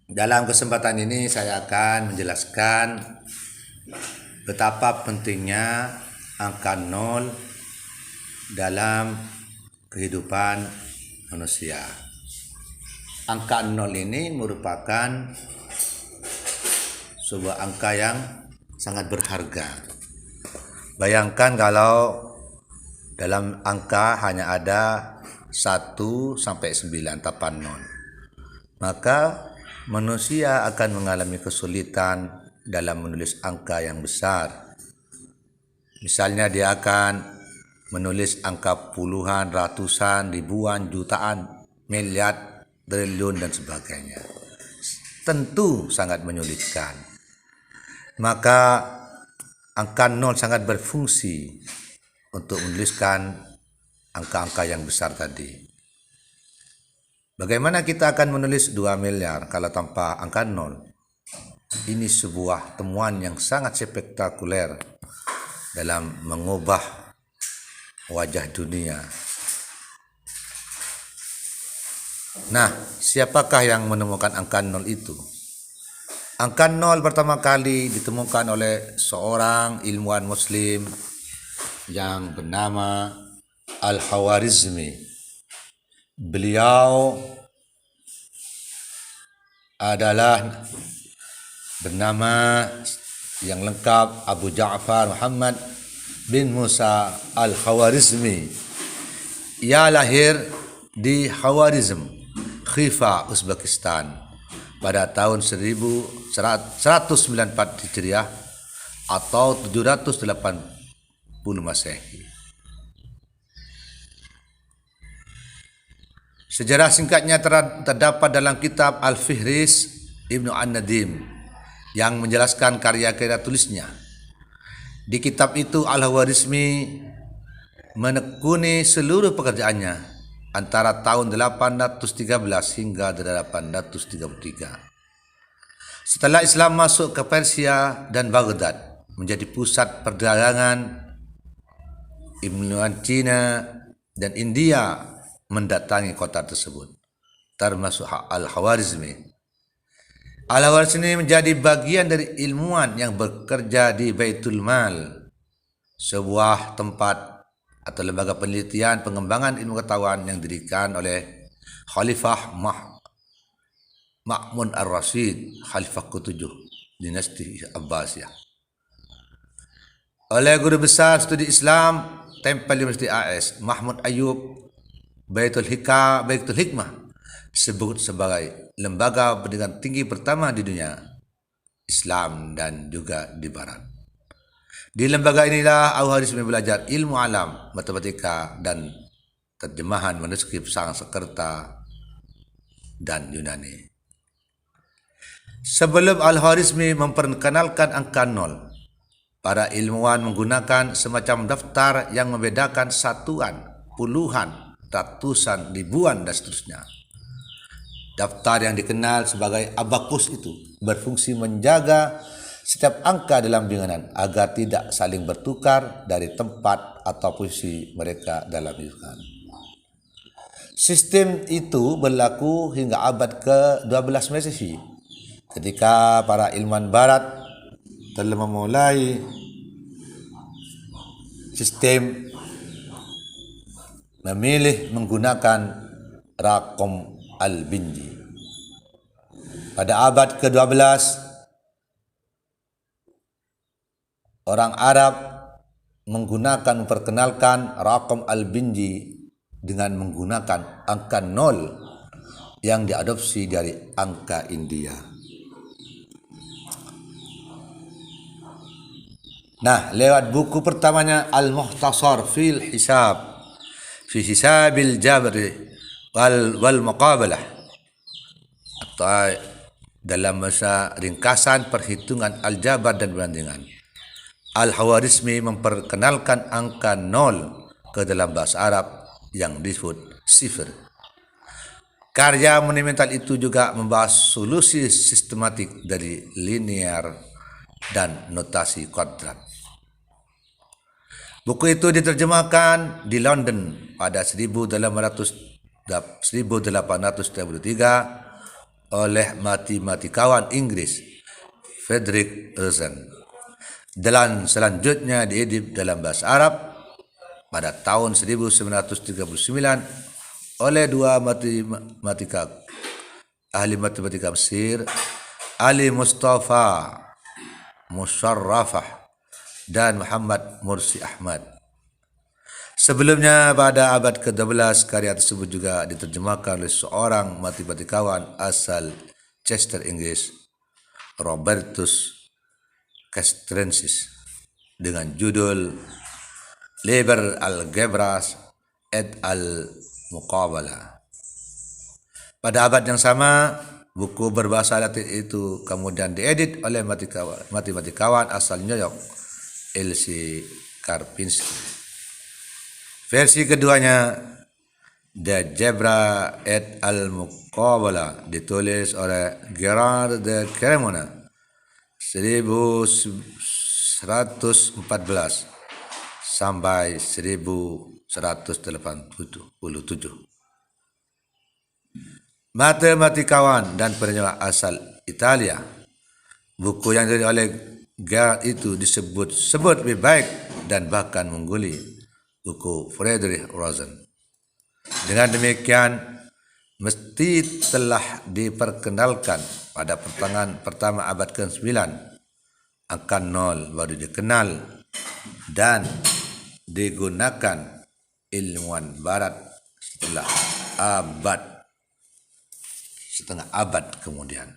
Dalam kesempatan ini saya akan menjelaskan betapa pentingnya angka 0 dalam kehidupan manusia. Angka 0 ini merupakan sebuah angka yang sangat berharga. Bayangkan kalau dalam angka hanya ada 1 sampai 9 tanpa 0. Maka manusia akan mengalami kesulitan dalam menulis angka yang besar. Misalnya dia akan menulis angka puluhan, ratusan, ribuan, jutaan, miliar, triliun dan sebagainya. Tentu sangat menyulitkan. Maka angka 0 sangat berfungsi untuk menuliskan angka-angka yang besar tadi. Bagaimana kita akan menulis 2 miliar kalau tanpa angka 0? Ini sebuah temuan yang sangat spektakuler dalam mengubah wajah dunia. Nah, siapakah yang menemukan angka 0 itu? Angka 0 pertama kali ditemukan oleh seorang ilmuwan muslim yang bernama Al-Khwarizmi. Beliau adalah bernama yang lengkap Abu Ja'far Muhammad bin Musa Al-Khwarizmi. Ia lahir di Khwarizm, Khifa, Uzbekistan pada tahun 1194 Hijriah atau 780 Masehi. Sejarah singkatnya terdapat dalam kitab Al-Fihris Ibnu An-Nadim yang menjelaskan karya-karya tulisnya. Di kitab itu Al-Khwarizmi menekuni seluruh pekerjaannya antara tahun 813 hingga 833. Setelah Islam masuk ke Persia dan Baghdad menjadi pusat perdagangan, ilmuwan Cina dan India mendatangi kota tersebut, termasuk Al-Khwarizmi. Al-Khwarizmi menjadi bagian dari ilmuwan yang bekerja di Baitul Mal, sebuah tempat atau lembaga penelitian pengembangan ilmu pengetahuan yang didirikan oleh Khalifah Ma'mun Ar-Rasyid, Khalifah ke-7 dinasti Abbasiyah. Oleh guru besar studi Islam Tempel Universiti AS, Mahmud Ayub, Baitul Hikmah disebut sebagai lembaga pendidikan tinggi pertama di dunia Islam dan juga di Barat. Di lembaga inilah Al-Khwarizmi belajar ilmu alam, matematika, dan terjemahan manuskrip Sanskerta dan Yunani. Sebelum Al-Khwarizmi memperkenalkan angka 0, para ilmuwan menggunakan semacam daftar yang membedakan satuan, puluhan, ratusan, ribuan, dan seterusnya. Daftar yang dikenal sebagai abakus itu berfungsi menjaga setiap angka dalam bilangan agar tidak saling bertukar dari tempat atau posisi mereka dalam bilangan. Sistem itu berlaku hingga abad ke-12 Masehi, ketika para ilmuwan Barat telah memulai sistem memilih menggunakan Raqam Al-Bindi. Pada abad ke-12, orang Arab memperkenalkan Raqam Al-Bindi dengan menggunakan angka 0 yang diadopsi dari angka India. Nah, lewat buku pertamanya Al-Mukhtasar fil Hisab fi Hisabil Jabri wal Muqabalah, atau dalam bahasa ringkasan perhitungan aljabar dan perbandingan, Al-Khwarizmi memperkenalkan angka 0 ke dalam bahasa Arab yang disebut sifr. Karya monumental itu juga membahas solusi sistematik dari linear dan notasi kuadrat. Buku itu diterjemahkan di London pada 1833 oleh matematikawan Inggris Frederick Rosen, dan selanjutnya diedit dalam bahasa Arab pada tahun 1939 oleh dua ahli matematika Mesir, Ali Mustafa Musharrafah dan Muhammad Mursi Ahmad. Sebelumnya pada abad ke-12 karya tersebut juga diterjemahkan oleh seorang matematikawan asal Chester, Inggris, Robertus Castrensis, dengan judul Liber Algebras et al Muqabalah. Pada abad yang sama, buku berbahasa Latin itu kemudian diedit oleh matematikawan asal New York, L.C. Karpinski. Versi keduanya, The Algebra et al Muqabalah, ditulis oleh Gerard de Cremona 1114 sampai 1187. Matematikawan dan penerjemah asal Italia. Buku yang ditulis oleh Gerard itu disebut lebih baik dan bahkan mengungguli buku Frederick Rosen. Dengan demikian, mesti telah diperkenalkan pada pertengahan pertama abad ke-9. Angka 0 baru dikenal dan digunakan ilmuwan barat setelah setengah abad kemudian.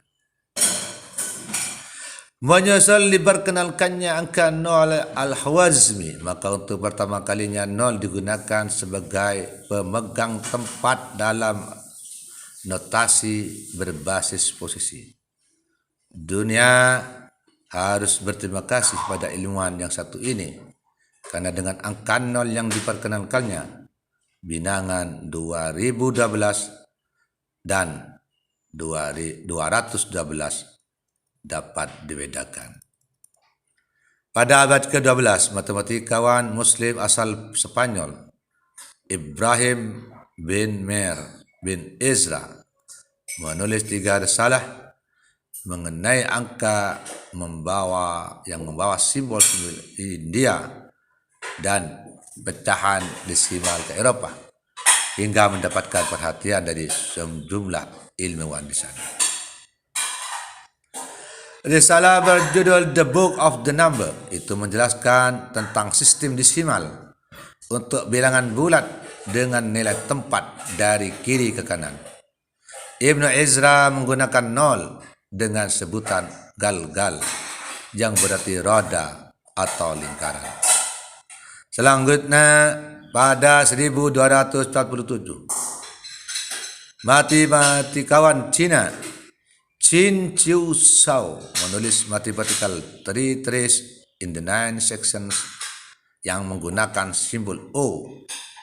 Menyusul diperkenalkannya angka 0 Al-Khwarizmi, maka untuk pertama kalinya 0 digunakan sebagai pemegang tempat dalam notasi berbasis posisi. Dunia harus berterima kasih pada ilmuwan yang satu ini, karena dengan angka 0 yang diperkenalkannya, bilangan 2012 dan 212 dapat dibedakan. Pada abad ke-12, matematikawan Muslim asal Spanyol Ibrahim bin Mer bin Ezra menulis 3 risalah mengenai angka yang membawa simbol-simbol India dan pecahan desimal ke Eropa, hingga mendapatkan perhatian dari sejumlah ilmuwan di sana. Risalah berjudul The Book of the Number itu menjelaskan tentang sistem desimal untuk bilangan bulat dengan nilai tempat dari kiri ke kanan. Ibnu Ezra menggunakan 0 dengan sebutan galgal yang berarti roda atau lingkaran. Selanjutnya pada 1247, matematikawan Cina Qin Chiu Shao menulis Mathematical Treatise in the 9 sections yang menggunakan simbol O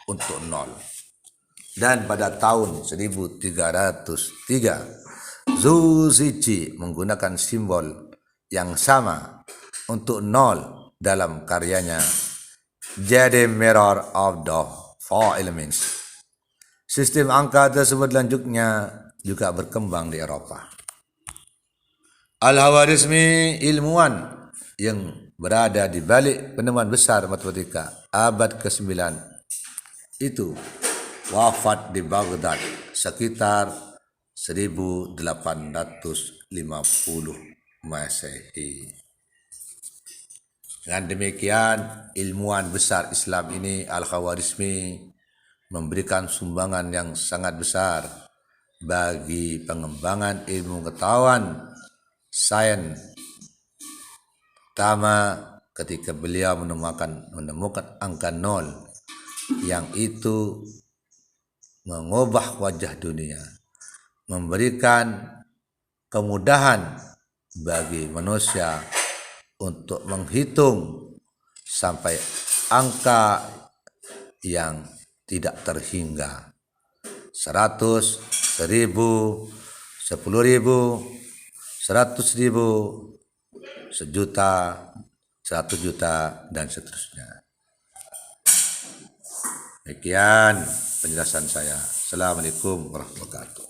untuk 0. Dan pada tahun 1303, Zhu Ziqi menggunakan simbol yang sama untuk 0 dalam karyanya The Mirror of the Four Elements. Sistem angka tersebut selanjutnya juga berkembang di Eropa. Al-Khwarizmi, ilmuwan yang berada di balik penemuan besar matematika abad ke-9 itu, wafat di Baghdad sekitar 1850 Masehi. Dengan demikian, ilmuwan besar Islam ini, Al-Khwarizmi, memberikan sumbangan yang sangat besar bagi pengembangan ilmu pengetahuan sains, terutama ketika beliau menemukan angka 0 yang itu mengubah wajah dunia, memberikan kemudahan bagi manusia untuk menghitung sampai angka yang tidak terhingga, 100, 1000, 10.000, 100.000, sejuta, 100 juta, dan seterusnya. Demikian penjelasan saya. Assalamualaikum warahmatullahi wabarakatuh.